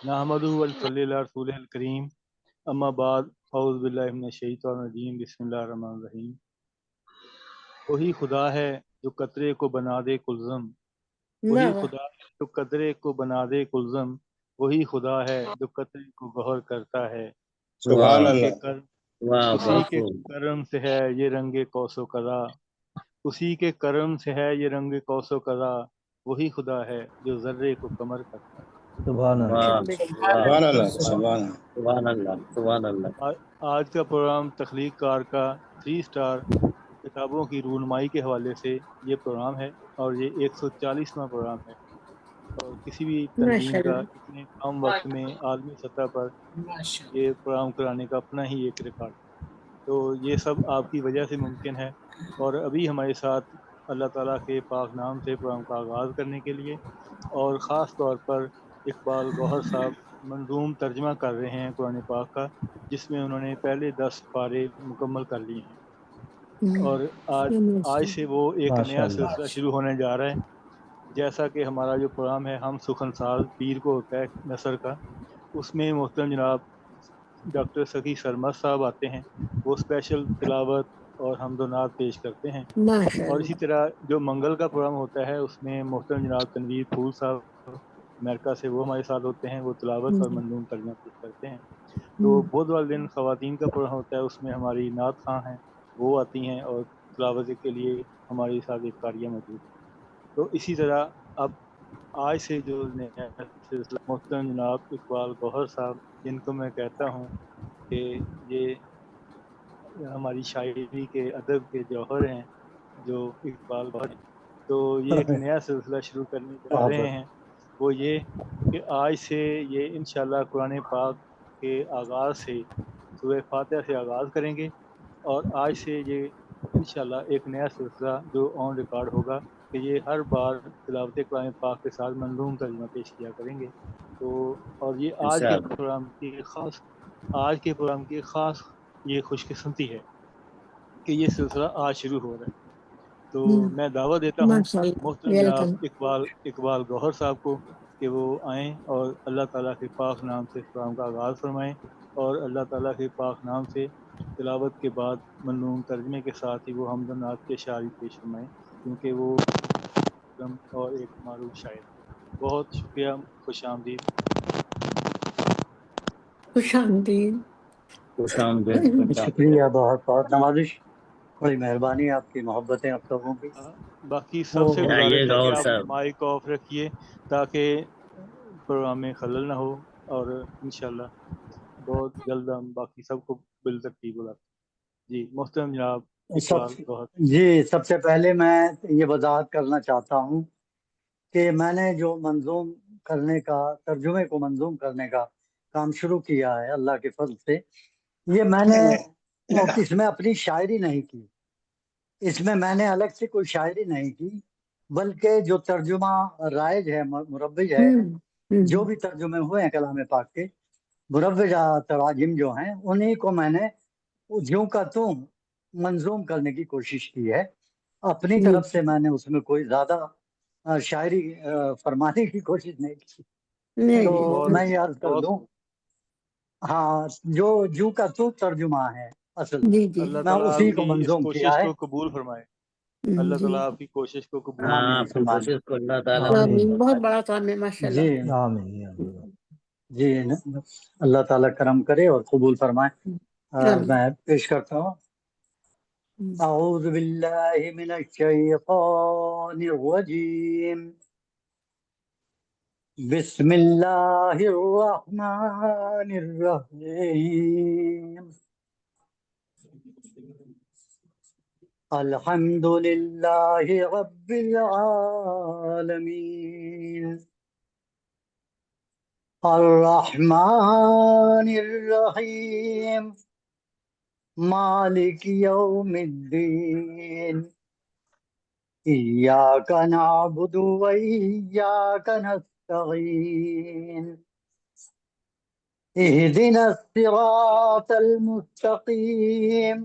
نحمدہ و صلی اللہ رسول الکریم اما بعد اعوذ باللہ من الشیطان الرجیم بسم اللہ الرحمن الرحیم۔ وہی خدا ہے جو قطرے کو بنا دے کلزم، وہی خدا ہے جو قطرے کو بنا دے کلزم، وہی خدا ہے جو قطرے کو گوہر کرتا ہے۔ سبحان اسی کے اللہ۔ کرم واہ اسی کے خوب۔ کرم سے ہے یہ رنگ کوس و قضا، اسی کے کرم سے ہے یہ رنگ کوس و قضا، وہی خدا ہے جو ذرے کو کمر کرتا ہے۔ سبحان اللہ۔ واہ واہ سبحان اللہ۔ سبحان اللہ۔ سبحان اللہ سبحان اللہ۔ آج کا پروگرام تخلیق کار کا 3 سٹار کتابوں کی رونمائی کے حوالے سے یہ پروگرام ہے، اور یہ 140واں پروگرام ہے، اور کسی بھی تنظیم کا اتنے کم وقت میں عالمی سطح پر یہ پروگرام کرانے کا اپنا ہی ایک ریکارڈ ہے۔ تو یہ سب آپ کی وجہ سے ممکن ہے، اور ابھی ہمارے ساتھ اللہ تعالیٰ کے پاک نام سے پروگرام کا آغاز کرنے کے لیے اور خاص طور پر اقبال گوہر صاحب منظوم ترجمہ کر رہے ہیں قرآن پاک کا، جس میں انہوں نے پہلے 10 پارے مکمل کر لیے ہیں، اور آج سے وہ ایک ماشاء نیا اللہ۔ سلسلہ شروع ہونے جا رہا ہے۔ جیسا کہ ہمارا جو پروگرام ہے ہم سخن سال پیر کو ہوتا ہے نثر کا، اس میں محترم جناب ڈاکٹر سخی سرمد صاحب آتے ہیں، وہ اسپیشل تلاوت اور حمد و نعت پیش کرتے ہیں، اور اسی طرح جو منگل کا پروگرام ہوتا ہے اس میں محترم جناب تنویر پھول صاحب امریکہ سے وہ ہمارے ساتھ ہوتے ہیں، وہ تلاوت اور منظوم ترجمہ پیش کرتے ہیں۔ تو بدھ والے دن خواتین کا پروگرام ہوتا ہے، اس میں ہماری نعت خواں ہیں، وہ آتی ہیں اور تلاوت کے لیے ہمارے ساتھ ایک قاریہ موجود ہے۔ تو اسی طرح اب آج سے جو نیا سلسلہ محترم جناب اقبال گوہر صاحب، جن کو میں کہتا ہوں کہ یہ ہماری شاعری کے ادب کے جوہر ہیں، جو اقبال گوہر ہیں، تو یہ ایک نیا سلسلہ شروع کرنے جا رہے ہیں۔ وہ یہ کہ آج سے یہ انشاءاللہ قرآن پاک کے آغاز سے سورہ فاتحہ سے آغاز کریں گے، اور آج سے یہ انشاءاللہ ایک نیا سلسلہ جو آن ریکارڈ ہوگا کہ یہ ہر بار تلاوت قرآن پاک کے ساتھ منظوم ترجمہ پیش کیا کریں گے۔ تو اور یہ انشاءاللہ۔ آج کے پروگرام کی خاص یہ خوش قسمتی ہے کہ یہ سلسلہ آج شروع ہو رہا ہے۔ تو میں دعوت دیتا ہوں محترم جناب اقبال گوہر صاحب کو کہ وہ آئیں اور اللہ تعالیٰ کے پاک نام سے اس پروگرام کا آغاز فرمائیں، اور اللہ تعالیٰ کے پاک نام سے تلاوت کے بعد منظوم ترجمے کے ساتھ ہی وہ حمد و نعت کے اشعار پیش فرمائیں، کیونکہ وہ اور ایک معروف شاعر ہیں۔ بہت شکریہ، خوش آمدید۔ خوش آمدید خوش آمدید۔ شکریہ، بہت بہت نوازش، بڑی مہربانی آپ کی، محبتیں آپ لوگوں کی۔ باقی سب سے آئیے گزارش ہے کہ گور آپ صاحب۔ مائک آف رکھیے تاکہ پروگرام میں خلل نہ ہو، اور انشاءاللہ بہت جلد ہم باقی سب کو بالترتیب بلاتے ہیں۔ جی محترم جناب اقبال گوہر۔ سب سے پہلے میں یہ وضاحت کرنا چاہتا ہوں کہ میں نے جو منظوم کرنے کا، ترجمے کو منظوم کرنے کا کام شروع کیا ہے اللہ کے فضل سے، یہ میں نے اس میں اپنی شاعری نہیں کی، اس میں میں نے الگ سے کوئی شاعری نہیں کی، بلکہ جو ترجمہ رائج ہے، مروج ہے، جو بھی ترجمے ہوئے ہیں کلام پاک کے مروجہ تراجم جو ہیں، انہی کو میں نے جوں کا توں منظوم کرنے کی کوشش کی ہے۔ اپنی طرف سے میں نے اس میں کوئی زیادہ شاعری فرمانے کی کوشش نہیں کی۔ تو میں یہ عرض کر دوں، ہاں، جو کا تو ترجمہ ہے اصل، اللہ میں تعالیٰ اسی آپ کو کی اس منظوم کیا کوشش ہے۔ کو قبول فرمائے، اللہ تعالیٰ آپ کی کوشش کو قبول ہاں، فرمائے۔ آمین آپ کی فرمائیں۔ کوشش کو اللہ تعالیٰ آمین۔ بہت بڑا کام ہے ماشاءاللہ۔ جی آمین۔ جی اللہ تعالیٰ کرم کرے اور قبول فرمائے۔ میں پیش کرتا ہوں۔ اعوذ باللہ من الشیطان الرجیم، بسم اللہ الرحمن الرحیم، الحمد للہ رب العالمین، الرحمن الرحیم، مالک یوم الدین، ایاک نعبد و ایاک نستعین، اہدنا الصراط المستقیم،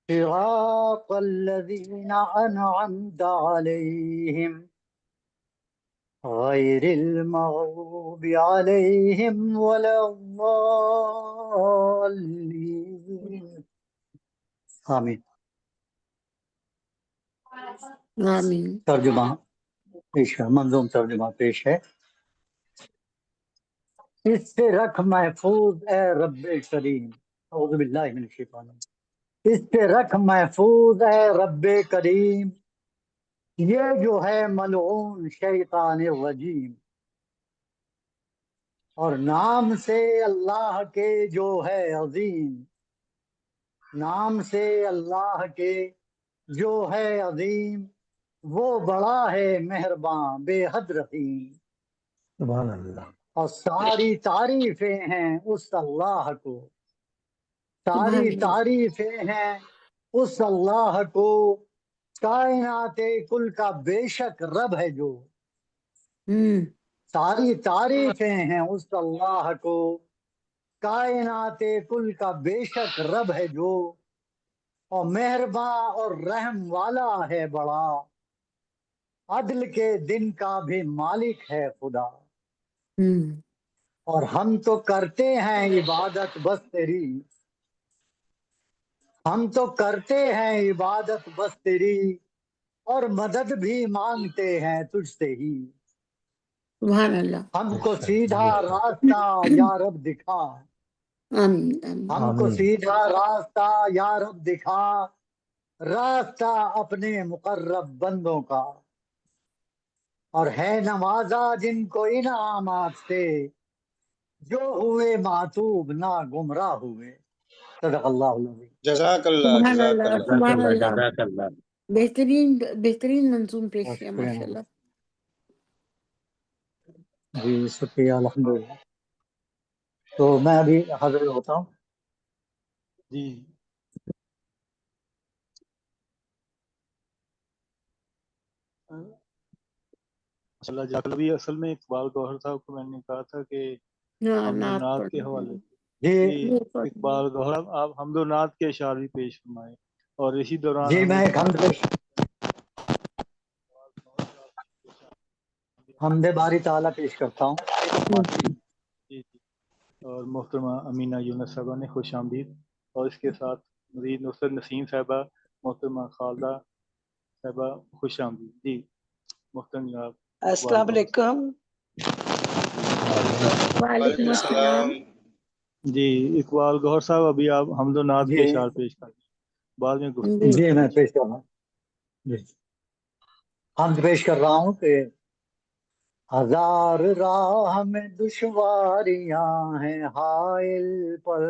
صراط الذین انعمت علیہم غیر المغضوب المغضوب عليهم ولا الضالين آمین. آمین. ترجمہ پیش ہے، منظوم ترجمہ پیش ہے. اس سے رکھ محفوظ اے رب کریم، اعوذ باللہ من الشیطان الرجیم. اس سے رکھ محفوظ اے رب کریم، یہ جو ہے ملعون شیطان الرجیم، اور نام سے اللہ کے جو ہے عظیم، نام سے اللہ کے جو ہے عظیم، وہ بڑا ہے مہرباں بے حد رحیم. سبحان اللہ. اور ساری تعریفیں ہیں اس اللہ کو، ساری سبحان اللہ. تعریفیں ہیں اس اللہ کو، کائنات کل کا بے شک رب ہے جو. ساری تعریفیں ہیں اس اللہ کو، کائنات کل کا بے شک رب ہے جو، اور مہرباں اور رحم والا ہے بڑا، عدل کے دن کا بھی مالک ہے خدا. اور ہم تو کرتے ہیں عبادت بس تیری، ہم تو کرتے ہیں عبادت بس تیری، اور مدد بھی مانگتے ہیں تجھ سے ہی. سبحان اللہ. ہم کو سیدھا راستہ یا رب دکھا، آمین. آمین. ہم کو سیدھا راستہ یا رب دکھا، راستہ اپنے مقرب بندوں کا. اور ہے نوازا جن کو انعامات سے، جو ہوئے معتوب نہ گمراہ ہوئے. صدق اللہ العظیم. جزاک اللہ. سبحان جزاک اللہ. اللہ. سبحان اللہ. جزاک اللہ. بہترین منظوم پیش کیا ماشاء اللہ. جی شکریہ الحمدللہ. تو میں ابھی حاضر ہوتا ہوں. جی ماشاء اللہ. ابھی اصل میں اقبال گوہر صاحب کو میں نے کہا تھا کہ حمد و نعت کے حوالے جی اقبال گوہر آپ حمد و نعت کے اشعار بھی پیش فرمائے، اور اسی دوران جی میں ایک حمد باری تعالیٰ پیش کرتا ہوں. جی اور محترمہ امینہ یونس صاحبہ نے خوش آمدید، اور اس کے ساتھ مزید نصرت نسیم صاحبہ، محترمہ خالدہ صاحبہ خوش آمدید. جی محترم جناب. السلام علیکم. وعلیکم السلام. جی اقبال گوہر صاحب ابھی آپ حمد و نعت کے اشعار پیش کریں، بعد میں گفتگو. جی میں پیش کر رہا ہوں. جی حمد پیش کر رہا ہوں کہ ہزار راہ میں دشواریاں ہیں حائل پر،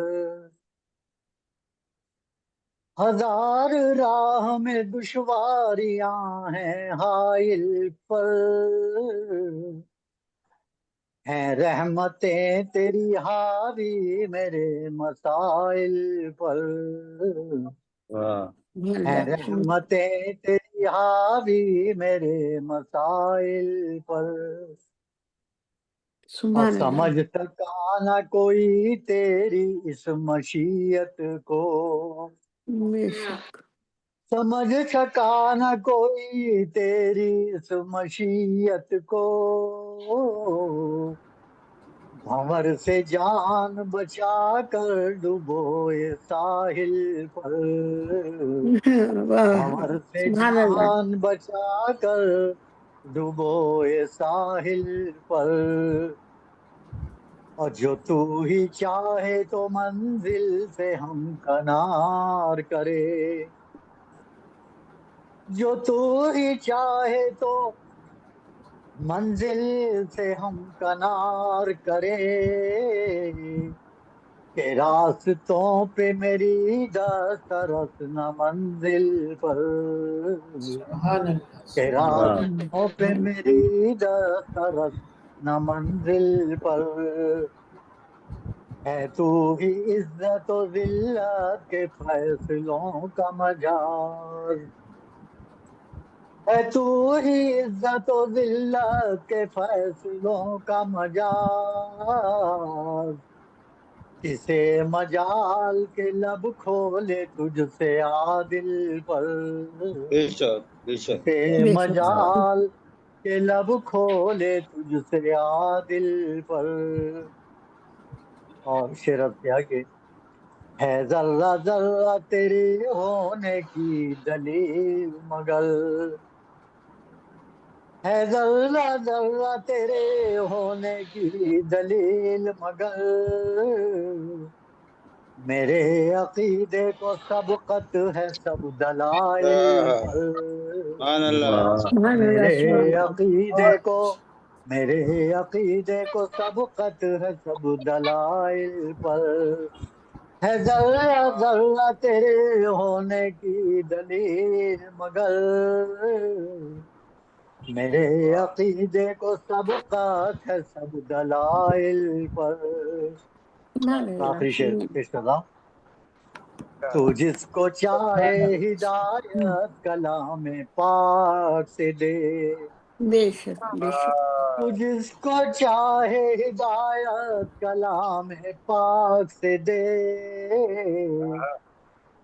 ہزار راہ میں دشواریاں ہیں حائل پر، ہیں رحمتیں تیری حاوی میرے مسائل پر، ہیں رحمتیں تیری حاوی میرے مسائل پر. اور سمجھ سکا نہ کوئی تیری اس مشیت کو، سمجھ سکا نہ کوئی تیری اس مشیت کو، بھنور سے جان بچا کر ڈبوئے ساحل پر، بھنور سے جان بچا کر ڈبوئے ساحل پر. اور جو تو ہی چاہے تو منزل سے ہم کنار کرے، جو تو ہی چاہے تو منزل سے ہم کنار کرے، کہ راستوں پہ میری دست رس نہ منزل پر، کہ راستوں پہ میری دست رس نہ منزل پر. ہے تو ہی عزت و ذلت کے فیصلوں کا مجاز، ہے تو ہی عزت و ذلت کے فیصلوں کا مجاز. کسے مجال کے لب کھولے تجھ سے عادل پر، بے شک بے شک. کسے مجال کہ لب کھولے تجھ سے عادل پر. اور شعر کیا کہ ہے ذرہ ذرہ تیرے ہونے کی دلیل مگر ہے ذرہ ذرہ تیرے ہونے کی دلیل مگر میرے عقیدے کو سبقت ہے سب دلائل پر. سبحان اللہ. سبحان اللہ میرے سبحان عقیدے کو سبقت ہے سب دلائل پر. ہے ذرہ ذرہ تیرے ہونے کی دلیل مگر میرے عقیدے کو سبقت ہے سب دلائل پر. آخری شعر پیش کر رہا ہوں. تو جس کو چاہے ہدایت کلام پاک سے دے. بے شک بے شک. تو جس کو چاہے ہدایت کلام پاک سے دے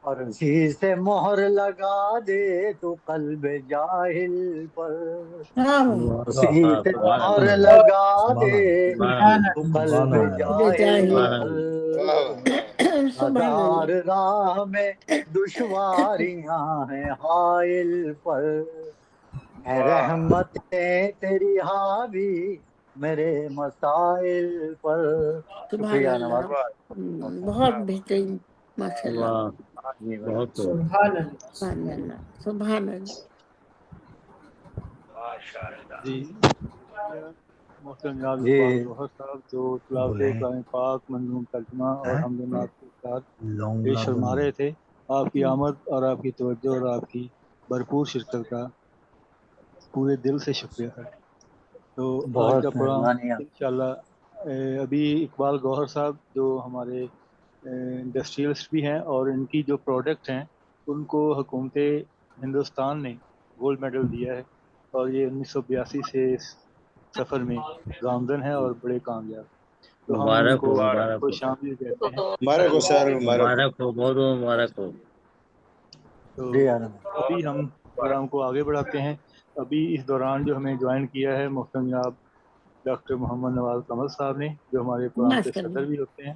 اور اسی سے مہر لگا دے تو قلب جاہل پر. اسی سے مہر لگا دے تو قلب جاہل پر. ہزار راہ میں دشواریاں ہیں حائل پر. اے رحمتیں تیری حاوی میرے مسائل پر. سبحان شکریہ اللہ. نواز. بہت بہترین ماشاء اللہ. بہت سبحان اللہ سبحان اللہ. جی محترم جناب جی اقبال گوہر صاحب جو تلاوت کلام پاک منظوم ترجمہ اور حمد و نعت کے ساتھ پیش فرما رہے تھے. آپ کی آمد اور آپ کی توجہ اور آپ کی بھرپور شرکت کا پورے دل سے شکریہ ہے. تو آج بہت کا پروگرام مہربانی. انشاءاللہ ابھی اقبال گوہر صاحب جو ہمارے انڈسٹریلسٹ بھی ہیں اور ان کی جو پروڈکٹ ہیں ان کو حکومت ہندوستان نے گولڈ میڈل دیا ہے اور یہ 1982 سے اس سفر میں گامزن ہے اور بڑے کامیاب. تو ہم ان مبارک کو ہو مبارک ہو خوش آمدید کہتے ہیں. مبارک ہو سر، مبارک ہو. مبارک ہو بہت مبارک ہو. تو جی ابھی ہم پروگرام کو آگے بڑھاتے ہیں. ابھی اس دوران جو ہمیں جوائن کیا ہے محترم جناب ڈاکٹر محمد نواز کمل صاحب نے جو ہمارے پروگرام کے ماشاء صدر اللہ. بھی ہوتے ہیں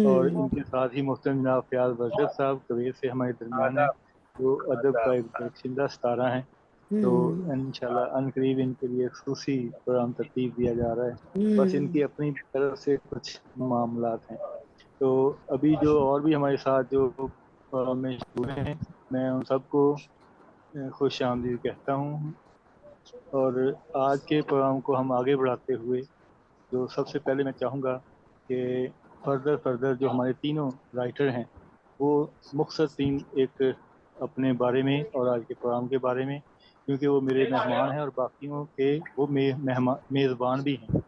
اور ان کے ساتھ ہی محترم جناب فیاض برکت صاحب کویت سے ہمارے درمیان ہیں جو ادب کا ایک برکشندہ ستارہ ہیں. تو انشاءاللہ ان قریب ان کے لیے خصوصی پروگرام ترتیب دیا جا رہا ہے. بس ان کی اپنی طرف سے کچھ معاملات ہیں. تو ابھی جو اور بھی ہمارے ساتھ جو پروگرام میں شروع ہیں میں ان سب کو خوش آمدید کہتا ہوں. اور آج کے پروگرام کو ہم آگے بڑھاتے ہوئے جو سب سے پہلے میں چاہوں گا کہ فردر جو ہمارے تینوں رائٹر ہیں وہ مختصر ایک اپنے بارے میں اور آج کے پروگرام کے بارے میں کیونکہ وہ میرے مہمان ہیں اور باقیوں کے وہ میزبان بھی ہیں.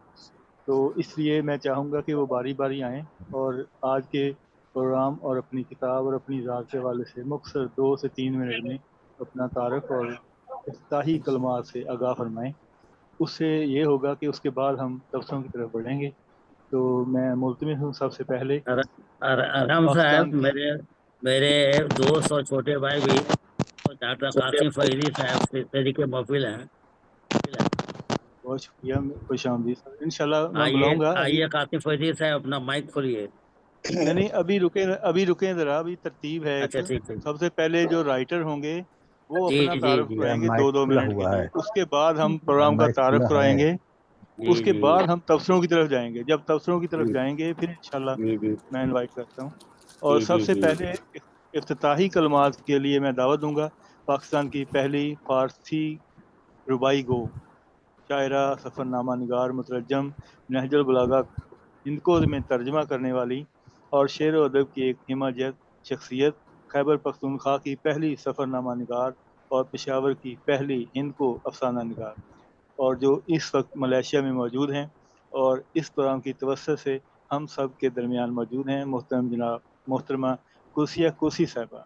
تو اس لیے میں چاہوں گا کہ وہ باری باری آئیں اور آج کے پروگرام اور اپنی کتاب اور اپنی ذات کے حوالے سے مختصر 2 سے 3 منٹ میں اپنا تعارف اور افتتاحی کلمات سے آگاہ فرمائیں. اس سے یہ ہوگا کہ اس کے بعد ہم تبصروں کی طرف بڑھیں گے. تو میں ملتمس ہوں سب سے پہلے ارحم صاحب میرے دوست اور چھوٹے بھائی بھی ڈاکٹر قاسم فریدی صاحب سے طریقے محفل ہیں. بہت شکریہ خوش آمدید. انشاءاللہ میں آئیے بلاؤں گا. آئیے قاسم فریدی صاحب اپنا مائک کھولیے. نہیں ابھی رکیں ذرا. ابھی ترتیب ہے ایک. اچھا ٹھیک ہے. سب سے پہلے جو رائٹر ہوں گے وہ جی اپنا جی تعارف جی کرائیں گے 2 منٹ کے لیے. اس کے بعد ہم پروگرام کا تعارف کرائیں گے. اس کے بعد ہم تبصروں کی طرف جائیں گے. جب تبصروں کی طرف جائیں گے پھر انشاءاللہ میں انوائٹ کرتا ہوں. اور سب سے پہلے افتتاحی کلمات کے لیے میں دعوت دوں گا پاکستان کی پہلی فارسی ربائی گو شاعرہ، سفر نامہ نگار، مترجم، نہج البلاغہ ہندکو میں ترجمہ کرنے والی اور شعر و ادب کی ایک ہمہ-جت شخصیت، خیبر پختونخوا کی پہلی سفر نامہ نگار اور پشاور کی پہلی ہند کو افسانہ نگار، اور جو اس وقت ملیشیا میں موجود ہیں اور اس پروگرام کی توسط سے ہم سب کے درمیان موجود ہیں محترم جناب محترمہ کوسیہ کوسی صاحبہ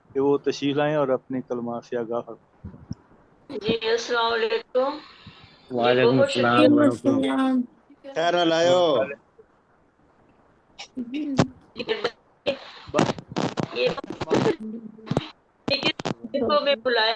کہ وہ تشریف لائیں اور اپنے کلمات سے آگاہ فرمائیں. جی السلام علیکم. وعلیکم بہت السلام ورحمۃ اللہ. خیر لایو. کو بھی بلایا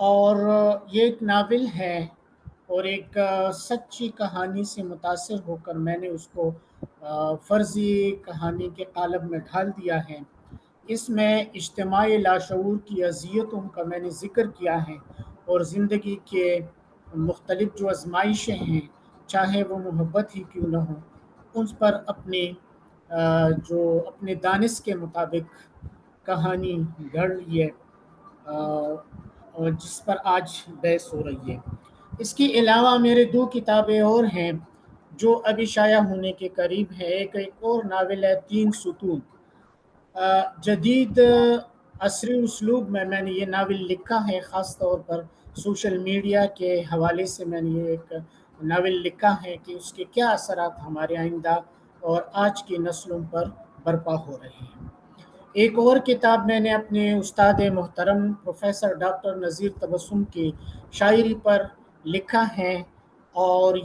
اور یہ ایک ناول ہے اور ایک سچی کہانی سے متاثر ہو کر میں نے اس کو فرضی کہانی کے قالب میں ڈھال دیا ہے۔ اس میں اجتماعی لاشعور کی اذیتوں کا میں نے ذکر کیا ہے اور زندگی کے مختلف جو آزمائشیں ہیں، چاہے وہ محبت ہی کیوں نہ ہو، ان پر اپنے جو اپنے دانش کے مطابق کہانی گھڑ لی ہے، اور جس پر آج بحث ہو رہی ہے۔ اس کے علاوہ میرے 2 کتابیں اور ہیں جو ابھی شائع ہونے کے قریب ہیں۔ ایک اور ناول ہے 3 ستون۔ جدید عصری اسلوب میں نے یہ ناول لکھا ہے، خاص طور پر سوشل میڈیا کے حوالے سے میں نے یہ ایک ناول لکھا ہے کہ اس کے کیا اثرات ہمارے آئندہ اور آج کی نسلوں پر برپا ہو رہے ہیں۔ ایک اور کتاب میں نے اپنے استاد محترم پروفیسر ڈاکٹر نذیر تبسم کی شاعری پر لکھا ہے، اور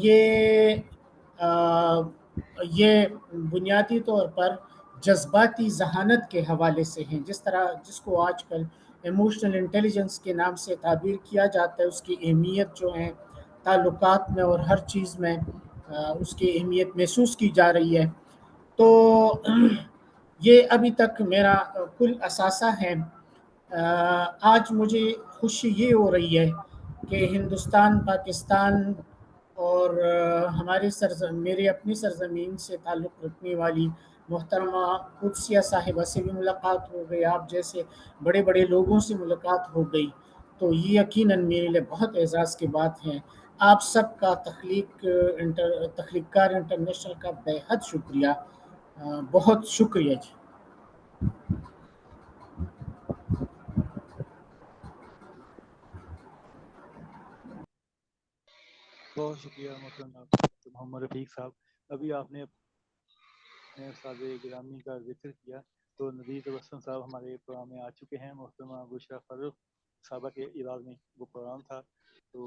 یہ بنیادی طور پر جذباتی ذہانت کے حوالے سے ہیں، جس کو آج کل ایموشنل انٹیلیجنس کے نام سے تعبیر کیا جاتا ہے۔ اس کی اہمیت جو ہے تعلقات میں اور ہر چیز میں اس کی اہمیت محسوس کی جا رہی ہے۔ تو یہ ابھی تک میرا کل اثاثہ ہے۔ آج مجھے خوشی یہ ہو رہی ہے کہ ہندوستان، پاکستان اور میرے اپنی سرزمین سے تعلق رکھنے والی محترمہ قدسیہ صاحبہ سے بھی ملاقات ہو گئی، آپ جیسے بڑے بڑے لوگوں سے ملاقات ہو گئی، تو یہ یقیناً میرے لیے بہت اعزاز کی بات ہے۔ آپ سب کا تخلیق کار انٹرنیشنل کا بے حد شکریہ، بہت شکریہ جی۔ بہت شکریہ محترم ڈاکٹر محمد رفیق صاحب۔ ابھی آپ نے اپنے استاد گرامی کا ذکر کیا، تو نذیر تبسم صاحب ہمارے پروگرام میں آ چکے ہیں۔ محترمہ بشریٰ فاروق صاحبہ کے ایواز میں وہ پروگرام تھا، تو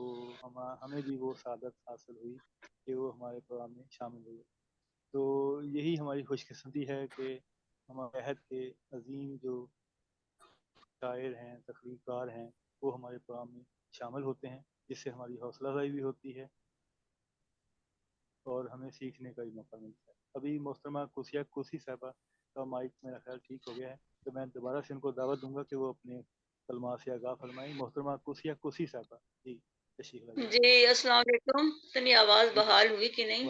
ہمیں بھی وہ سعادت حاصل ہوئی کہ وہ ہمارے پروگرام میں شامل ہوئے۔ تو یہی ہماری خوش قسمتی ہے کہ ہمارے عہد کے عظیم جو شاعر ہیں، تخلیق کار ہیں، وہ ہمارے پروگرام میں شامل ہوتے ہیں، جس سے ہماری حوصلہ افزائی بھی ہوتی ہے اور ہمیں سیکھنے کا بھی موقع ملتا ہے۔ ابھی محترمہ قدسیہ کوسی صاحبہ کا مائک میرا خیال ٹھیک ہو گیا ہے، تو میں دوبارہ سے ان کو دعوت دوں گا کہ وہ اپنے کلمات سے آگاہ فرمائیں۔ محترمہ قدسیہ کوسی صاحبہ، جی تشریف لائیے۔ جی السلام علیکم، اتنی آواز بحال ہوئی کہ نہیں؟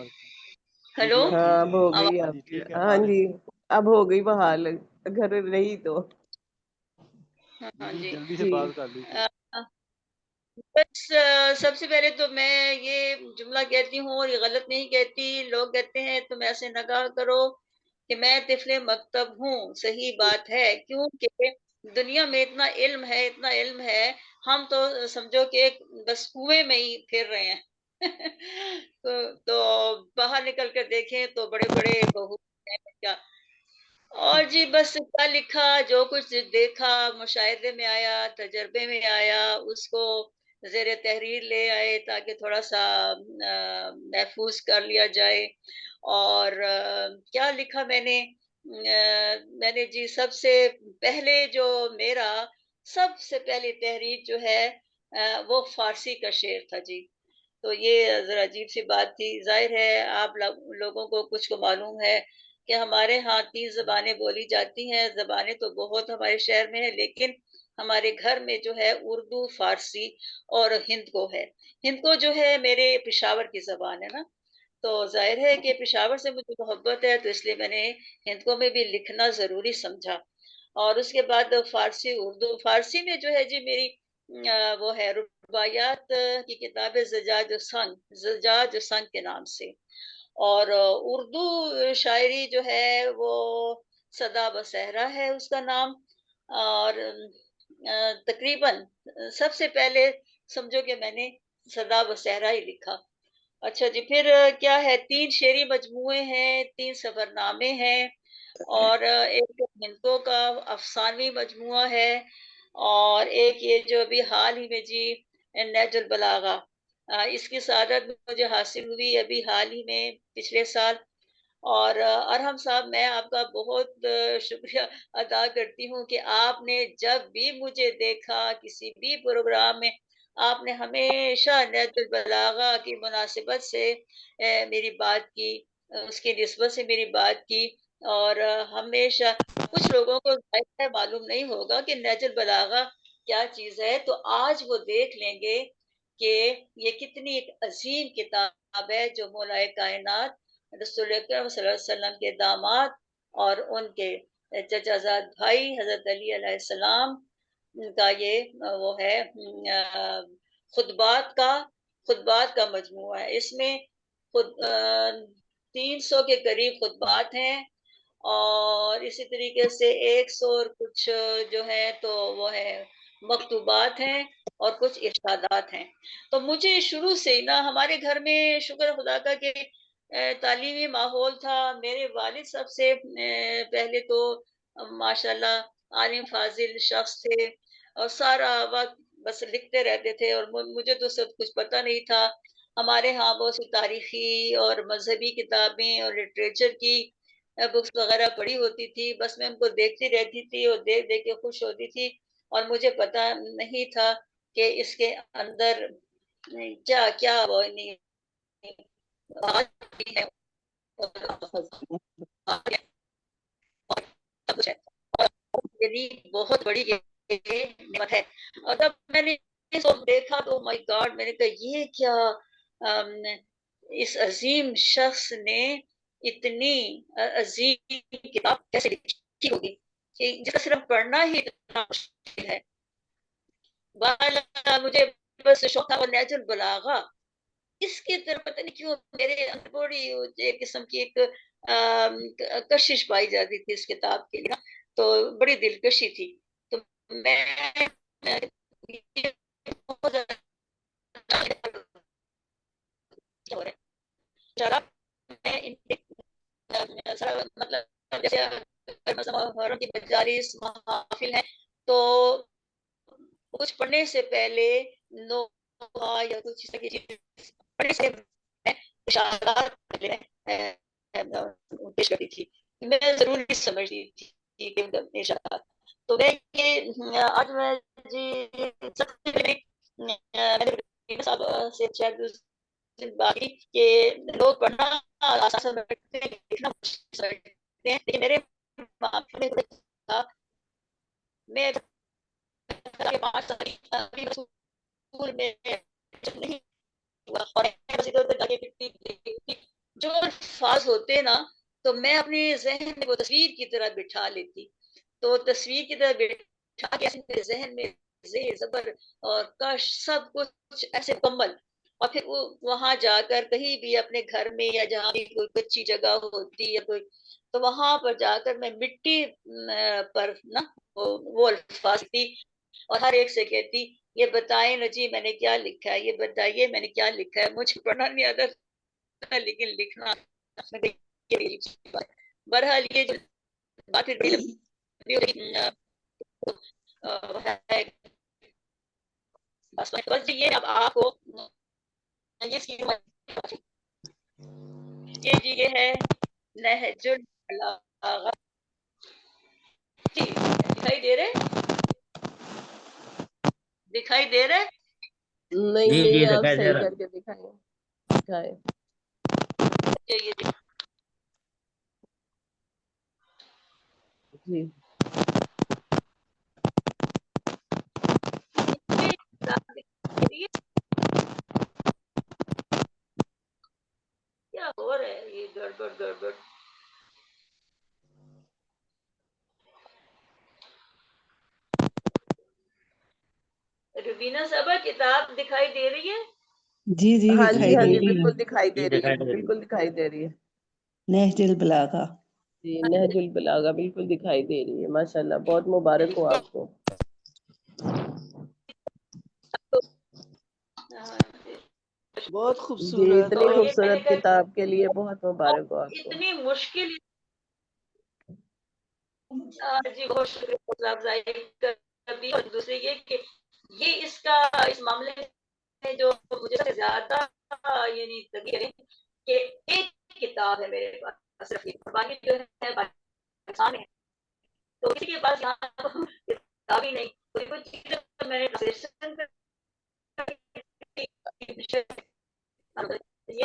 ہیلو، ہیلو، ہاں اب ہو گئی ہاں آپ جی ٹھیک ہے، ہاں آ رہی جی، ہیں۔ اب ہو گئی بحال، گھر رہی تو ہاں جی جی جلدی سے جی۔ بات کر لیجیے۔ بس سب سے پہلے تو میں یہ جملہ کہتی ہوں، اور یہ غلط نہیں کہتی، لوگ کہتے ہیں تم ایسے نہ کہا کرو کہ میں طفل مکتب ہوں۔ صحیح بات ہے، کیونکہ دنیا میں اتنا علم ہے، ہم تو سمجھو کہ بس کنویں میں ہی پھر رہے ہیں۔ تو باہر نکل کر دیکھیں تو بڑے بڑے بہت ہیں کیا۔ اور جی بس کیا لکھا، جو کچھ دیکھا، مشاہدے میں آیا، تجربے میں آیا، اس کو زیر تحریر لے آئے تاکہ تھوڑا سا محفوظ کر لیا جائے۔ اور کیا لکھا میں نے جی سب سے پہلے جو میرا سب سے پہلی تحریر جو ہے وہ فارسی کا شعر تھا جی۔ تو یہ ذرا عجیب سی بات تھی۔ ظاہر ہے آپ لوگوں کو کچھ کو معلوم ہے کہ ہمارے ہاں 3 زبانیں بولی جاتی ہیں۔ زبانیں تو بہت ہمارے شہر میں ہیں، لیکن ہمارے گھر میں جو ہے اردو، فارسی اور ہند کو ہے۔ ہند کو جو ہے میرے پشاور کی زبان ہے نا، تو ظاہر ہے کہ پشاور سے مجھے محبت ہے، تو اس لیے میں نے ہند کو میں بھی لکھنا ضروری سمجھا۔ اور اس کے بعد فارسی، اردو۔ فارسی میں جو ہے جی میری وہ ہے رباعیات کی کتاب ہے زجاج سنگ کے نام سے۔ اور اردو شاعری جو ہے وہ صدا بصہرا ہے اس کا نام۔ اور تقریباً سب سے پہلے سمجھو کہ میں نے صدا بصہرا ہی لکھا۔ اچھا جی، پھر کیا ہے، 3 شعری مجموعے ہیں، 3 سفر نامے ہیں، اور ایک ہندوں کا افسانوی مجموعہ ہے، اور ایک یہ جو ابھی حال ہی میں جی نہج البلاغہ، اس کی سعادت مجھے حاصل ہوئی ابھی حال ہی میں پچھلے سال۔ اور ارحم صاحب، میں آپ کا بہت شکریہ ادا کرتی ہوں کہ آپ نے جب بھی مجھے دیکھا کسی بھی پروگرام میں آپ نے ہمیشہ نہج البلاغہ کی مناسبت سے میری بات کی، اس کی نسبت سے میری بات کی، اور ہمیشہ کچھ لوگوں کو معلوم نہیں ہوگا کہ نہج البلاغہ کیا چیز ہے، تو آج وہ دیکھ لیں گے کہ یہ کتنی ایک عظیم کتاب ہے جو مولا کائنات رسول اکرم صلی اللہ علیہ وسلم کے داماد اور ان کے چچا زاد بھائی حضرت علی علیہ السلام کا یہ وہ ہے خطبات کا مجموعہ ہے۔ اس میں 300 کے قریب خطبات ہیں، اور اسی طریقے سے 100 اور کچھ جو ہے تو وہ ہے مکتوبات ہیں، اور کچھ ارشادات ہیں۔ تو مجھے شروع سے نا ہمارے گھر میں شکر خدا کا کہ تعلیمی ماحول تھا۔ میرے والد سب سے پہلے تو ماشاءاللہ عالم فاضل شخص تھے، اور سارا وقت بس لکھتے رہتے تھے، اور مجھے تو سب کچھ پتہ نہیں تھا۔ ہمارے ہاں بہت سی تاریخی اور مذہبی کتابیں اور لٹریچر کی بکس وغیرہ پڑھی ہوتی تھی، بس میں ان کو دیکھتی رہتی تھی اور دیکھ دیکھ کے خوش ہوتی تھی، اور مجھے پتہ نہیں تھا کہ اس کے اندر کیا کیا وہ نہیں بہت بڑی نعمت ہے۔ اور جب میں نے دیکھا تو مائی گاڈ، میں نے کہا یہ کیا اس عظیم شخص نے اتنی عظیم کتاب کیسے لکھی ہوگی کہ جس کا صرف پڑھنا ہی اتنا مشکل ہے۔ مجھے بس شوق تھا، اور نہج البلاغہ اس کی طرف پتہ نہیں کیوں میرے اندر بڑی ایک قسم کی ایک کشش پائی جاتی تھی اس کتاب کے لیے، تو بڑی دلکشی تھی۔ تو میں مطلب جیسے محرم کی مجالس محافل ہیں، تو کچھ پڑھنے سے پہلے نوحہ یا کچھ اس طرح کی چیز پڑھنے سے اشارات پیش کرتی تھی، میں ضروری سمجھتی تھی کہ اشارات۔ تو میں یہ آج میں جی سب سے پہلے صاحب سے باقی کہ لوگ پڑھنا آسان سمجھتے ہیں، لکھنا مشکل سمجھتے ہیں، لیکن میرے معاملے میں تھا، میں 5 سال اسکول میں نہیں ہوا، اور جو الفاظ ہوتے نا تو میں اپنے ذہن میں وہ تصویر کی طرح بٹھا لیتی، تو تصویر کی طرح بٹھا کے میرے ذہن میں زیر زبر اور کش سب کچھ ایسے مکمل، اور پھر وہاں جا کر کہیں بھی اپنے گھر میں یا جہاں بھی کوئی کچی جگہ ہوتی یا کوئی، تو وہاں پر جا کر میں مٹی پر نا وہ الفاظ تھی، اور ہر ایک سے کہتی یہ بتائیں نا جی میں نے کیا لکھا ہے، یہ بتائیے میں نے کیا لکھا ہے۔ مجھے پڑھنا نہیں آتا تھا لیکن لکھنا بہرحال یہ جو بات بس یہ اب آپ کو یہ جی یہ ہے نہج البلاغہ، دکھائی دے رہے نہیں جی نہیں، آپ دکھائی دے صحیح رہا کر کے دکھائیں۔ جی کیا ہو رہا ہے یہ گڑبڑ گڑبڑ؟ روبینہ صاحبہ کتاب دکھائی دے رہی ہے؟ جی جی ہاں دکھائی جی ہاں دے جی، رہی ہے، بالکل دکھائی جی دے رہی ہے، دکھائی دے رہی بالکل دکھائی دے رہی ہے۔ نہج البلاغہ۔ جی نہج البلاغہ بالکل دکھائی دے رہی ہے، ماشاءاللہ بہت مبارک ہو آپ کو۔ بہت جی خوبصورت اتنی اور خوبصورت کتاب کے لیے بہت مبارک ہو آپ کو۔ اتنی مشکل جی بہت شکریہ افزائی کبھی، اور دوسرے یہ کہ یہ اس کا اس معاملے میں جو مجھے سب سے زیادہ یعنی کہ ایک کتاب ہے میرے پاس، صرف باقی جو ہے پاکستان میں، تو کسی کے پاس یہاں کتاب ہی نہیں، کوئی چیز میں نے ٹرانسلیشن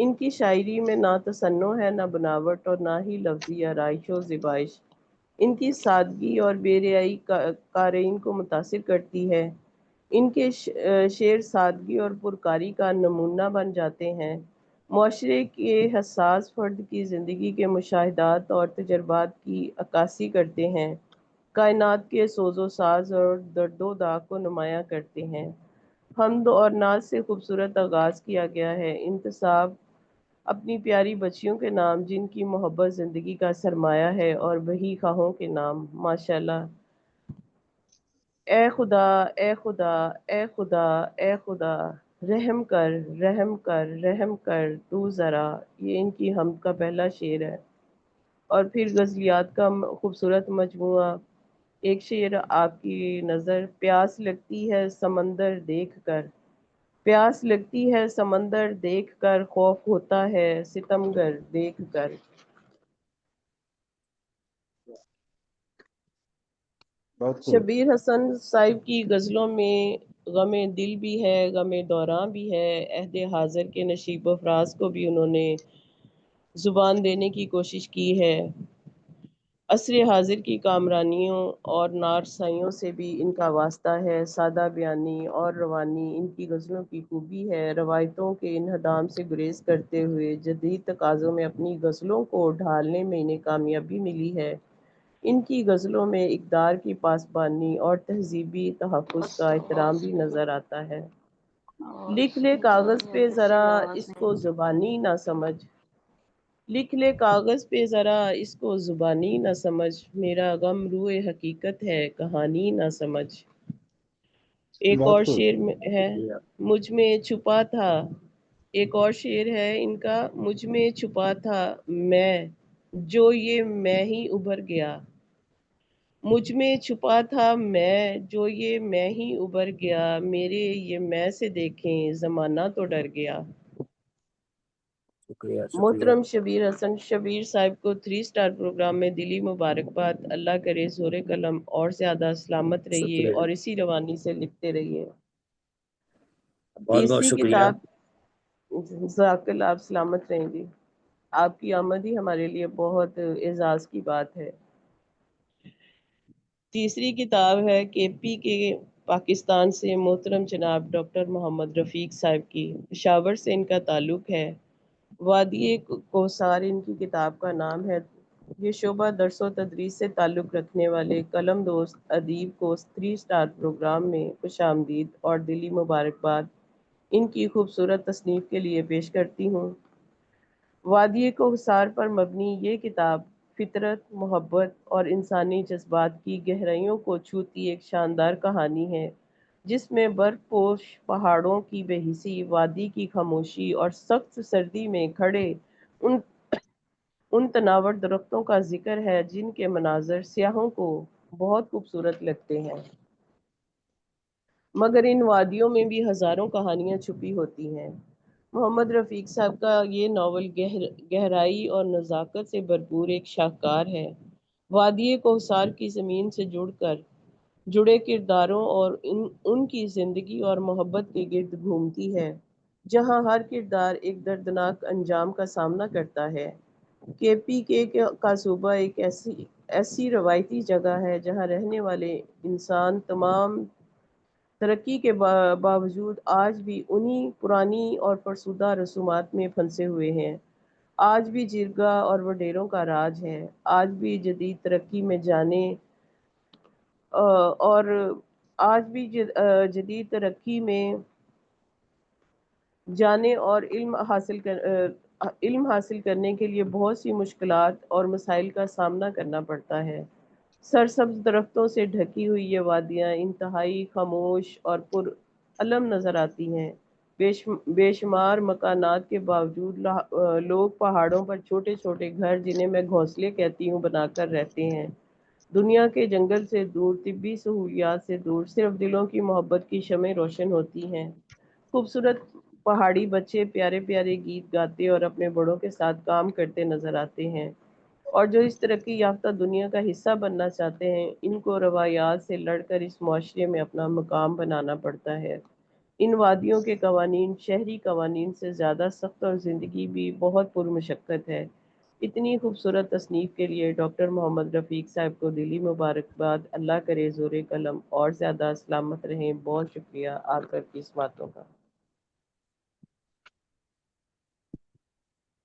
ان کی شاعری میں نہ تصنع ہے، نہ بناوٹ، اور نہ ہی لفظی آرائش و زیبائش۔ ان کی سادگی اور بے ریائی قارئین کو متاثر کرتی ہے۔ ان کے شعر سادگی اور پرکاری کا نمونہ بن جاتے ہیں، معاشرے کے حساس فرد کی زندگی کے مشاہدات اور تجربات کی عکاسی کرتے ہیں، کائنات کے سوز و ساز اور درد و داغ کو نمایاں کرتے ہیں۔ حمد اور ناز سے خوبصورت آغاز کیا گیا ہے، انتصاب اپنی پیاری بچیوں کے نام جن کی محبت زندگی کا سرمایہ ہے، اور وہی خواہوں کے نام۔ ماشاءاللہ۔ اے خدا اے خدا اے خدا اے خدا، رحم کر رحم کر رحم کر تو ذرا، یہ ان کی حمد کا پہلا شعر ہے۔ اور پھر غزلیات کا خوبصورت مجموعہ۔ ایک شعر آپ کی نظر، پیاس لگتی ہے سمندر دیکھ کر، پیاس لگتی ہے سمندر دیکھ کر، خوف ہوتا ہے ستمگر دیکھ کر۔ شبیر حسن صاحب کی غزلوں میں غم دل بھی ہے، غم دوراں بھی ہے، عہد حاضر کے نشیب و فراز کو بھی انہوں نے زبان دینے کی کوشش کی ہے۔ عصر حاضر کی کامرانیوں اور نارسائیوں سے بھی ان کا واسطہ ہے۔ سادہ بیانی اور روانی ان کی غزلوں کی خوبی ہے۔ روایتوں کے انہدام سے گریز کرتے ہوئے جدید تقاضوں میں اپنی غزلوں کو ڈھالنے میں انہیں کامیابی ملی ہے۔ ان کی غزلوں میں اقدار کی پاسبانی اور تہذیبی تحفظ کا احترام بھی نظر آتا ہے۔ لکھ لے کاغذ پہ ذرا اس کو زبانی نہ سمجھ، لکھ لے کاغذ پہ ذرا اس کو زبانی نہ سمجھ، میرا غم روئے حقیقت ہے کہانی نہ سمجھ۔ ایک اور شعر ہے، مجھ میں چھپا تھا، ایک اور شعر ہے ان کا، مجھ میں چھپا تھا میں جو یہ میں ہی ابھر گیا، مجھ میں چھپا تھا میں جو یہ میں ہی ابھر گیا، میرے یہ میں سے دیکھیں زمانہ تو ڈر گیا۔ محترم شبیر حسن شبیر صاحب کو 3 سٹار پروگرام میں دلی مبارکباد۔ اللہ کرے زور قلم اور زیادہ سلامت رہیے اور اسی روانی سے لکھتے رہیے۔ تیسری کتاب، جزاک اللہ، آپ سلامت رہیں گی، آپ کی آمد ہی ہمارے لیے بہت اعزاز کی بات ہے۔ تیسری کتاب ہے کے پی کے پاکستان سے محترم جناب ڈاکٹر محمد رفیق صاحب کی، پشاور سے ان کا تعلق ہے۔ وادی کوثر ان کی کتاب کا نام ہے۔ یہ شعبہ درس و تدریس سے تعلق رکھنے والے قلم دوست ادیب کو 3 سٹار پروگرام میں خوش آمدید اور دلی مبارکباد ان کی خوبصورت تصنیف کے لیے پیش کرتی ہوں۔ وادی کوثر پر مبنی یہ کتاب فطرت، محبت اور انسانی جذبات کی گہرائیوں کو چھوتی ایک شاندار کہانی ہے، جس میں برف پوش پہاڑوں کی بے حسی، وادی کی خاموشی اور سخت سردی میں کھڑے ان تناور درختوں کا ذکر ہے جن کے مناظر سیاحوں کو بہت خوبصورت لگتے ہیں، مگر ان وادیوں میں بھی ہزاروں کہانیاں چھپی ہوتی ہیں۔ محمد رفیق صاحب کا یہ ناول گہرائی اور نزاکت سے بھرپور ایک شاہکار ہے۔ وادی کوثر کی زمین سے جڑے کرداروں اور ان کی زندگی اور محبت کے گرد گھومتی ہے، جہاں ہر کردار ایک دردناک انجام کا سامنا کرتا ہے۔ کے پی کے کا صوبہ ایک ایسی روایتی جگہ ہے جہاں رہنے والے انسان تمام ترقی کے باوجود آج بھی انہی پرانی اور فرسودہ رسومات میں پھنسے ہوئے ہیں۔ آج بھی جرگہ اور وڈیروں کا راج ہے، آج بھی جدید ترقی میں جانے اور علم حاصل کرنے کے لیے بہت سی مشکلات اور مسائل کا سامنا کرنا پڑتا ہے۔ سرسبز درختوں سے ڈھکی ہوئی یہ وادیاں انتہائی خاموش اور پرعلم نظر آتی ہیں۔ بے شمار مکانات کے باوجود لوگ پہاڑوں پر چھوٹے چھوٹے گھر، جنہیں میں گھونسلے کہتی ہوں، بنا کر رہتے ہیں۔ دنیا کے جنگل سے دور، طبی سہولیات سے دور، صرف دلوں کی محبت کی شمعیں روشن ہوتی ہیں۔ خوبصورت پہاڑی بچے پیارے پیارے گیت گاتے اور اپنے بڑوں کے ساتھ کام کرتے نظر آتے ہیں، اور جو اس ترقی یافتہ دنیا کا حصہ بننا چاہتے ہیں، ان کو روایات سے لڑ کر اس معاشرے میں اپنا مقام بنانا پڑتا ہے۔ ان وادیوں کے قوانین شہری قوانین سے زیادہ سخت اور زندگی بھی بہت پرمشقت ہے۔ اتنی خوبصورت تصنیف کے لیے ڈاکٹر محمد رفیق صاحب کو دلی مبارکباد۔ اللہ کرے زور قلم اور زیادہ سلامت رہیں۔ بہت شکریہ آپ کی اس باتوں کا،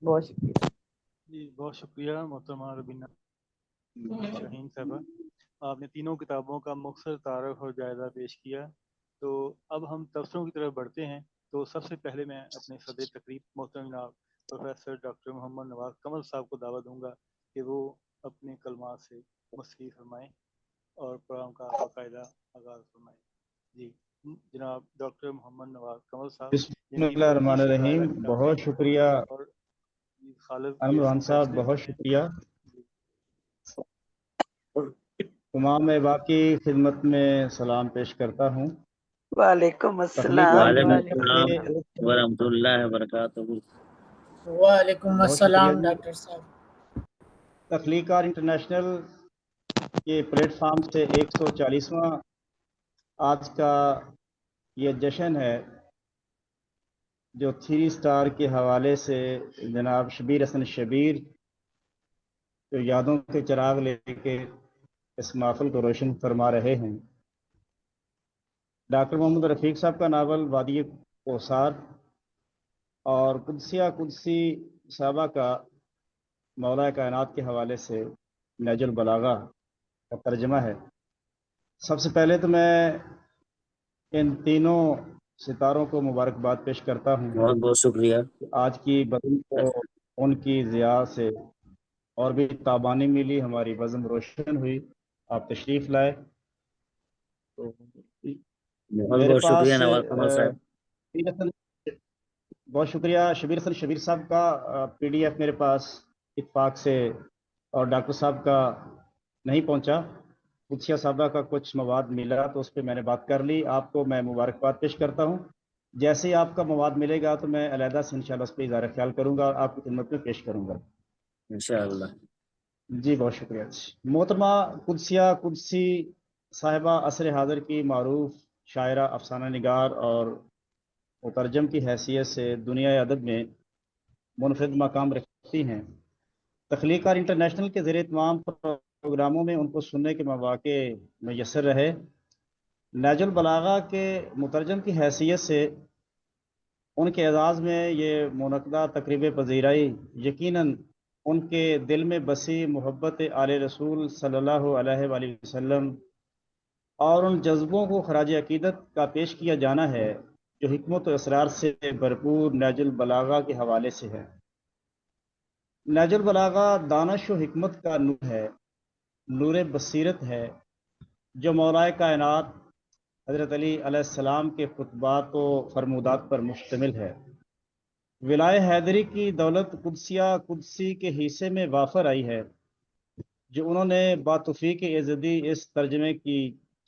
بہت شکریہ۔ جی بہت شکریہ محترمہ ربینہ شاہین صاحبہ، آپ نے تینوں کتابوں کا مختصر تعارف اور جائزہ پیش کیا۔ تو اب ہم تبصروں کی طرف بڑھتے ہیں۔ تو سب سے پہلے میں اپنے صدر تقریب محترم جناب پروفیسر ڈاکٹر محمد نواز کمل صاحب کو دعوت دوں گا کہ وہ اپنے کلمات سے مصری فرمائیں اور پروگرام کا باقاعدہ آغاز فرمائیں۔ جی جناب ڈاکٹر محمد نواز کمل صاحب۔ بسم اللہ الرحمن الرحیم، بہت شکریہ عمران صاحب، بہت شکریہ۔ تمام احباب کی خدمت میں سلام پیش کرتا ہوں۔ وعلیکم السلام۔ وعلیکم السلام ورحمۃ اللہ وبرکاتہ۔ وعلیکم السلام ڈاکٹر صاحب۔ تخلیقات انٹرنیشنل کے پلیٹ فارم سے 140واں آج کا یہ جشن ہے جو 3 اسٹار کے حوالے سے جناب شبیر حسن شبیر جو یادوں کے چراغ لے کے اس محفل کو روشن فرما رہے ہیں۔ ڈاکٹر محمد رفیق صاحب کا ناول وادی کوثر اور قدسی صحابہ کا مولا کائنات کے حوالے سے نہج البلاغہ کا ترجمہ ہے۔ سب سے پہلے تو میں ان تینوں ستاروں کو مبارکباد پیش کرتا ہوں، بہت بہت شکریہ۔ آج کی بدن کو ان کی ضیاء سے اور بھی تابانی ملی، ہماری بزم روشن ہوئی، آپ تشریف لائے۔ تو میرے پاس بہت شکریہ شبیر حسن شبیر صاحب کا پی ڈی ایف میرے پاس اتفاق سے اور ڈاکٹر صاحب کا نہیں پہنچا، قدسیہ صاحبہ کا کچھ مواد ملا تو اس پہ میں نے بات کر لی۔ آپ کو میں مبارکباد پیش کرتا ہوں۔ جیسے ہی آپ کا مواد ملے گا تو میں علیحدہ سے انشاءاللہ اس پہ اظہار خیال کروں گا اور آپ کی خدمت میں پیش کروں گا انشاءاللہ۔ جی بہت شکریہ۔ محترمہ قدسی صاحبہ عصر حاضر کی معروف شاعرہ، افسانہ نگار اور مترجم کی حیثیت سے دنیا ادب میں منفرد مقام رکھتی ہیں۔ تخلیقات انٹرنیشنل کے زیر اہتمام پروگراموں میں ان کو سننے کے مواقع میسر رہے۔ نہج البلاغہ کے مترجم کی حیثیت سے ان کے اعزاز میں یہ منعقدہ تقریب پذیرائی یقیناً ان کے دل میں بسی محبت آل رسول صلی اللہ علیہ وآلہ وسلم اور ان جذبوں کو خراج عقیدت کا پیش کیا جانا ہے جو حکمت و اسرار سے بھرپور نہج البلاغہ کے حوالے سے ہے۔ نہج البلاغہ دانش و حکمت کا نور ہے، نور بصیرت ہے، جو مولا کائنات حضرت علی علیہ السلام کے خطبات و فرمودات پر مشتمل ہے۔ ولایہ حیدری کی دولت قدسی کے حصے میں وافر آئی ہے، جو انہوں نے باتوفیق ایزدی اس ترجمے کی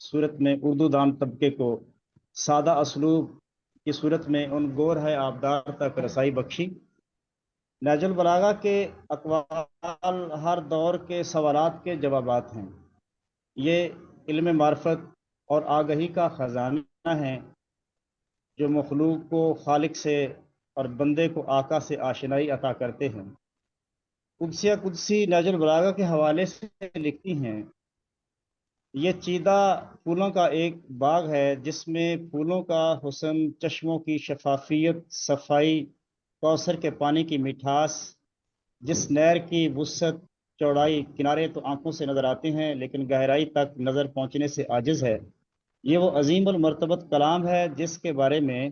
صورت میں اردو دان طبقے کو سادہ اسلوب کی صورت میں ان گور ہے آبدار تک رسائی بخشی۔ نہج البلاغہ کے اقوال ہر دور کے سوالات کے جوابات ہیں۔ یہ علم معرفت اور آگہی کا خزانہ ہے جو مخلوق کو خالق سے اور بندے کو آقا سے آشنائی عطا کرتے ہیں۔ قدسی نہج البلاغہ کے حوالے سے لکھتی ہیں، یہ چیدہ پھولوں کا ایک باغ ہے جس میں پھولوں کا حسن، چشموں کی شفافیت، صفائی، کوثر کے پانی کی مٹھاس، جس نہر کی وسعت، چوڑائی، کنارے تو آنکھوں سے نظر آتے ہیں لیکن گہرائی تک نظر پہنچنے سے عاجز ہے۔ یہ وہ عظیم المرتبت کلام ہے جس کے بارے میں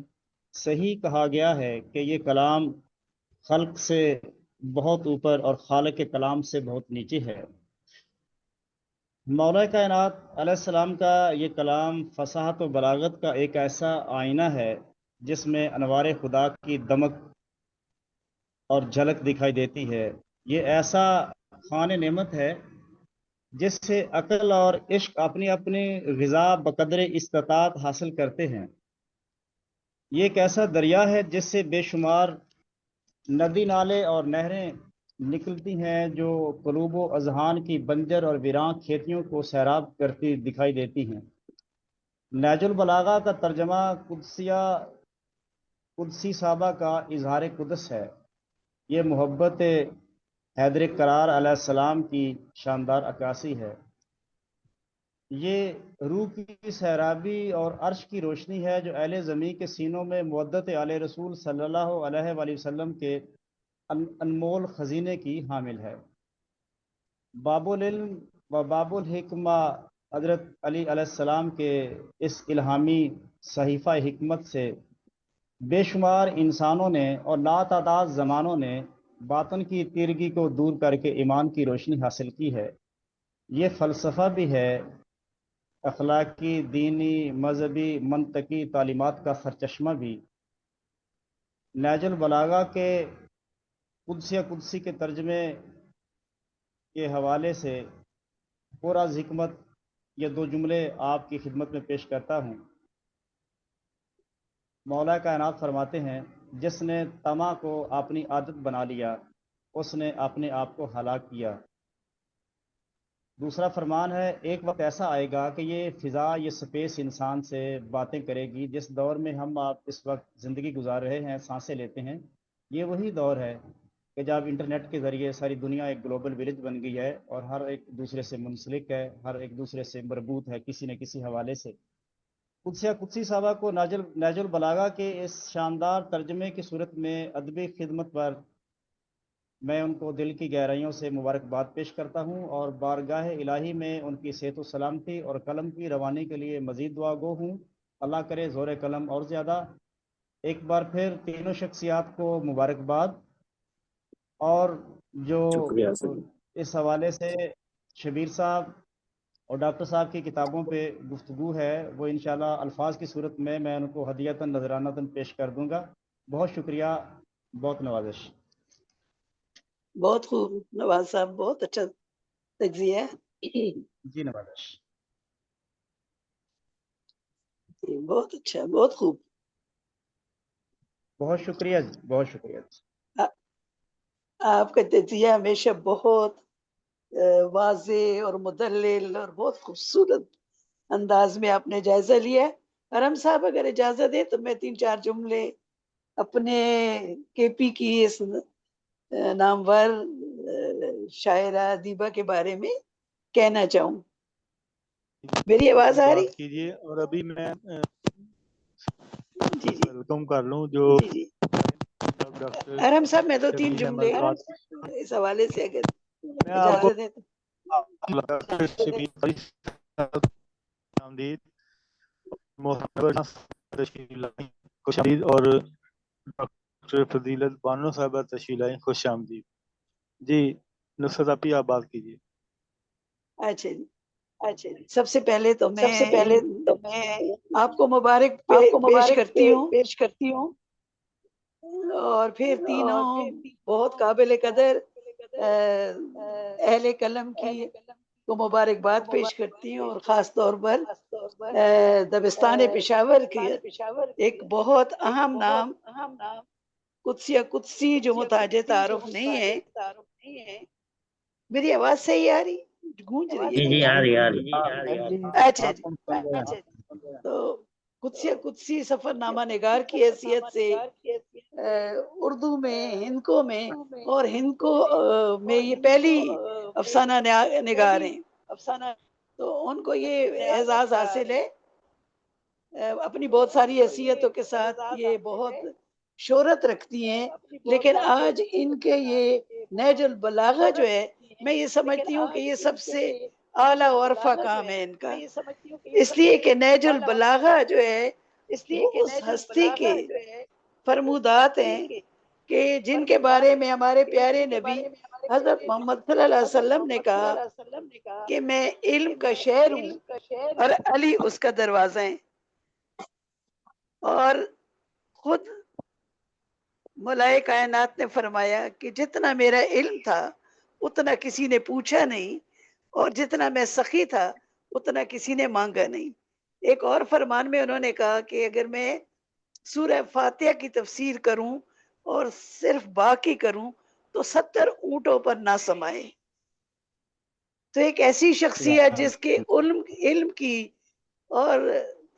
صحیح کہا گیا ہے کہ یہ کلام خلق سے بہت اوپر اور خالق کے کلام سے بہت نیچے ہے۔ مولا کائنات علیہ السلام کا یہ کلام فصاحت و بلاغت کا ایک ایسا آئینہ ہے جس میں انوار خدا کی دمک اور جھلک دکھائی دیتی ہے۔ یہ ایسا خوان نعمت ہے جس سے عقل اور عشق اپنی اپنی غذا بقدر استطاعت حاصل کرتے ہیں۔ یہ ایک ایسا دریا ہے جس سے بے شمار ندی نالے اور نہریں نکلتی ہیں جو قلوب و اذہان کی بنجر اور ویران کھیتیوں کو سیراب کرتی دکھائی دیتی ہیں۔ نہج البلاغہ کا ترجمہ قدسی صحابہ کا اظہار قدس ہے۔ یہ محبت حیدر کرار علیہ السلام کی شاندار عکاسی ہے۔ یہ روح کی سیرابی اور عرش کی روشنی ہے جو اہل زمین کے سینوں میں مودت آل رسول صلی اللہ علیہ وآلہ وسلم کے انمول خزینے کی حامل ہے۔ باب العلم و باب الحکمہ حضرت علی علیہ السلام کے اس الہامی صحیفہ حکمت سے بے شمار انسانوں نے اور لاتعداد زمانوں نے باطن کی تیرگی کو دور کر کے ایمان کی روشنی حاصل کی ہے۔ یہ فلسفہ بھی ہے، اخلاقی، دینی، مذہبی، منطقی تعلیمات کا سرچشمہ بھی۔ نہج البلاغہ کے قدسی کے ترجمے کے حوالے سے پورا حکمت یہ 2 جملے آپ کی خدمت میں پیش کرتا ہوں۔ مولا کائنات فرماتے ہیں، جس نے طمع کو اپنی عادت بنا لیا اس نے اپنے آپ کو ہلاک کیا۔ دوسرا فرمان ہے، ایک وقت ایسا آئے گا کہ یہ فضا، یہ سپیس انسان سے باتیں کرے گی۔ جس دور میں ہم آپ اس وقت زندگی گزار رہے ہیں، سانسیں لیتے ہیں، یہ وہی دور ہے کہ جب انٹرنیٹ کے ذریعے ساری دنیا ایک گلوبل ولیج بن گئی ہے اور ہر ایک دوسرے سے منسلک ہے، ہر ایک دوسرے سے مربوط ہے کسی نہ کسی حوالے سے۔ قدسی صحابہ کو نہج البلاغہ کے اس شاندار ترجمے کی صورت میں ادبی خدمت پر میں ان کو دل کی گہرائیوں سے مبارکباد پیش کرتا ہوں اور بارگاہ الہی میں ان کی صحت و سلامتی اور قلم کی روانی کے لیے مزید دعا گو ہوں۔ اللہ کرے زور قلم اور زیادہ۔ ایک بار پھر تینوں شخصیات کو مبارکباد، اور جو شکریہ سر۔ اس حوالے سے شبیر صاحب اور ڈاکٹر صاحب کی کتابوں پہ گفتگو ہے، وہ انشاءاللہ الفاظ کی صورت میں ان کو ہدیتاً نذرانتاً پیش کر دوں گا۔ بہت شکریہ، بہت نوازش۔ بہت خوب نواز صاحب، بہت اچھا تجزیہ ہے جی نوازش، بہت اچھا، بہت خوب۔ بہت شکریہ جی، بہت شکریہ جی۔ آپ کا تجزیہ ہمیشہ بہت واضح اور مدلل اور بہت خوبصورت انداز میں آپ نے جائزہ لیا۔ حرم صاحب اگر اجازت دے تو میں 3-4 جملے اپنے کے پی کی اس نامور شاعرہ ادیبہ کے بارے میں کہنا چاہوں۔ میری آواز آ رہی؟ کیجیے، اور ابھی میں جی ویلکم کر لوں جو جی حرم صاحب، میں 2-3 جملے اس حوالے سے اگر اجازت دے تو۔ خوش آمدید، اور ڈاکٹر فضیلت بانو صاحبہ تشریف لائیں، خوش آمدید۔ جی نصرت آپ ہی، آپ بات کیجیے۔ اچھا جی، سب سے پہلے تو میں آپ کو مبارک پیش کرتی ہوں اور پھر تینوں بہت قابل قدر اہل قلم کی کو مبارکباد پیش کرتی ہوں، اور خاص طور پر دبستان پشاور کے ایک بہت اہم نام قدسی جو متاج تعارف نہیں ہے۔ میری آواز صحیح آ رہی؟ گونج رہی ہے؟ جی آ رہی آ رہی۔ اچھا جی، تو قدسی سفر نامہ نگار کی حیثیت سے اردو میں، ہندکو میں اور ہندکو میں یہ پہلی افسانہ نگار ہیں، تو ان کو یہ اعزاز حاصل ہے۔ اپنی بہت ساری حیثیتوں کے ساتھ یہ بہت شہرت رکھتی ہیں، لیکن آج ان کے یہ نہج البلاغہ جو ہے، میں یہ سمجھتی ہوں کہ یہ سب سے اعلیٰ و عرفہ کام ہے ان کا، اس لیے کہ نہج البلاغہ جو ہے وہ اس ہستی کے فرمودات ہیں کہ جن کے بارے میں ہمارے پیارے نبی حضرت محمد صلی اللہ علیہ وسلم نے کہا کہ میں علم کا شہر ہوں اور علی اس کا دروازہ ہے۔ اور خود مولائے کائنات نے فرمایا کہ جتنا میرا علم تھا اتنا کسی نے پوچھا نہیں، اور جتنا میں سخی تھا اتنا کسی نے مانگا نہیں۔ ایک اور فرمان میں انہوں نے کہا کہ اگر میں سورہ فاتحہ کی تفسیر کروں اور صرف باقی کروں تو 70 اونٹوں پر نہ سمائے۔ تو ایک ایسی شخصیت جس کے علم کی اور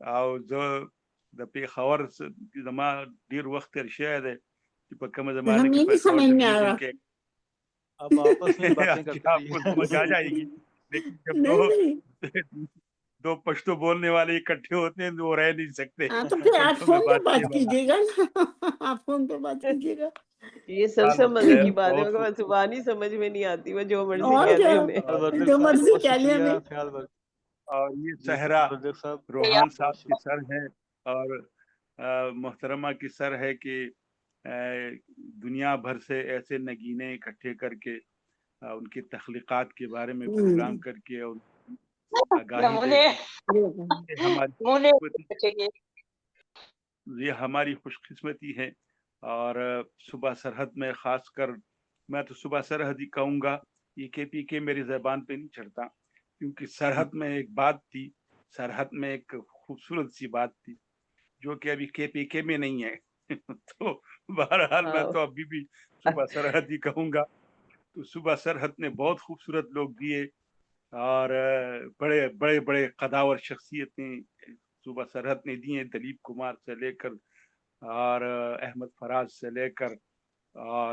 او زه د پیښور زما ډیر وخت تیر شوی دی چې په کومه زمانه کې پیښور ټلویزیون کې اب آپس میں باتیں کرتے آپ کو سمجھ آ جائے گی، لیکن جب دو پشتو بولنے والے اکٹھے ہوتے ہیں تو وہ رہ نہیں سکتے۔ تو پھر آپ فون پہ بات کیجیے گا نا، آپ فون پہ بات کیجیے گا۔ یہ سب سے مزے کی بات ہے، مگر زبان ہی سمجھ میں نہیں آتی، وہ جو مرضی کہہ دیں ہمیں، جو مرضی کہہ لیں ہمیں۔ اور یہ صحرا روحان صاحب کی سر ہے، اور محترمہ کی سر ہے کہ دنیا بھر سے ایسے نگینے اکٹھے کر کے ان کی تخلیقات کے بارے میں پروگرام کر کے اور آگاہی یہ ہماری خوش قسمتی ہے۔ اور صبح سرحد میں خاص کر میں تو صبح سرحد ہی کہوں گا، یہ کے پی کے میری زبان پہ نہیں چڑھتا، کیونکہ سرحد میں ایک بات تھی، سرحد میں ایک خوبصورت سی بات تھی جو کہ ابھی کے پی کے میں نہیں ہے۔ تو بہرحال میں تو ابھی بھی صبح سرحد ہی کہوں گا۔ تو صوبہ سرحد نے بہت خوبصورت لوگ دیے اور بڑے بڑے بڑے قداور شخصیتیں صوبہ سرحد نے دی ہیں، دلیپ کمار سے لے کر اور احمد فراز سے لے کر اور